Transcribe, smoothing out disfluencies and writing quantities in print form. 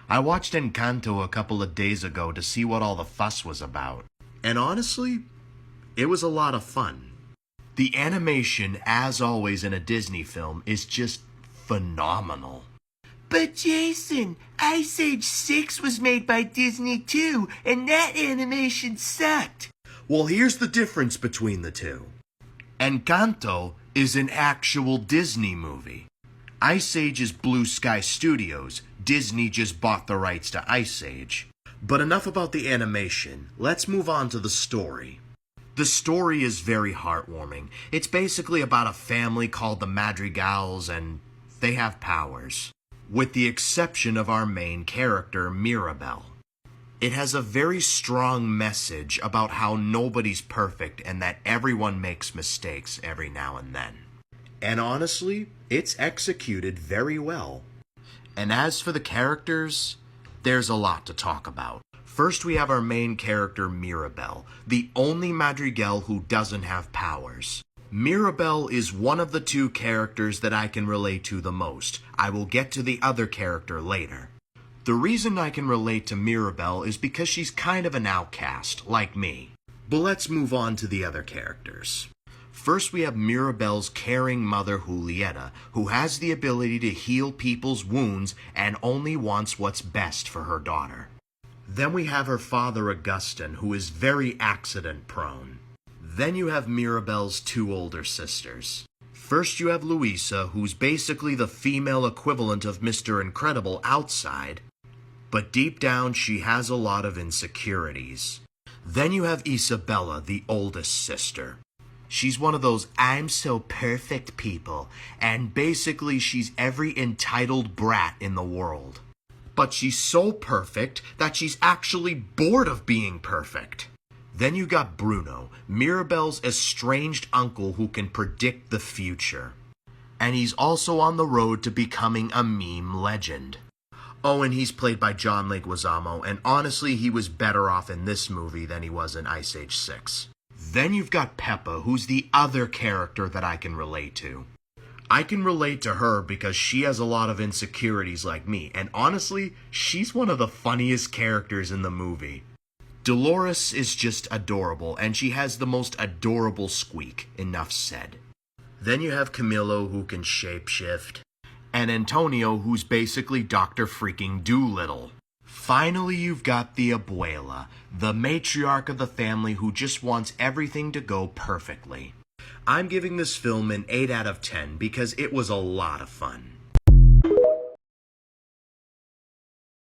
I watched Encanto a couple of days ago to see what all the fuss was about. And honestly, it was a lot of fun. The animation, as always in a Disney film, is just phenomenal. But Jason, Ice Age 6 was made by Disney too, and that animation sucked. Well, here's the difference between the two. Encanto is an actual Disney movie. Ice Age is Blue Sky Studios. Disney just bought the rights to Ice Age. But enough about the animation. Let's move on to the story. The story is very heartwarming. It's basically about a family called the Madrigals, and they have powers. With the exception of our main character, Mirabel. It has a very strong message about how nobody's perfect and that everyone makes mistakes every now and then. And honestly, it's executed very well. And as for the characters, there's a lot to talk about. First, we have our main character, Mirabel, the only Madrigal who doesn't have powers. Mirabel is one of the two characters that I can relate to the most. I will get to the other character later. The reason I can relate to Mirabel is because she's kind of an outcast, like me. But let's move on to the other characters. First, we have Mirabel's caring mother, Julieta, who has the ability to heal people's wounds and only wants what's best for her daughter. Then we have her father, Augustin, who is very accident-prone. Then you have Mirabel's two older sisters. First, you have Luisa, who's basically the female equivalent of Mr. Incredible outside, but deep down she has a lot of insecurities. Then you have Isabella, the oldest sister. She's one of those I'm so perfect people, and basically she's every entitled brat in the world. But she's so perfect that she's actually bored of being perfect. Then you got Bruno, Mirabel's estranged uncle who can predict the future. And he's also on the road to becoming a meme legend. Oh, and he's played by John Leguizamo, and honestly he was better off in this movie than he was in Ice Age 6. Then you've got Peppa, who's the other character that I can relate to. I can relate to her because she has a lot of insecurities like me, and honestly, she's one of the funniest characters in the movie. Dolores is just adorable, and she has the most adorable squeak, enough said. Then you have Camilo, who can shapeshift, and Antonio, who's basically Dr. freaking Doolittle. Finally, you've got the abuela, the matriarch of the family who just wants everything to go perfectly. I'm giving this film an 8 out of 10 because it was a lot of fun.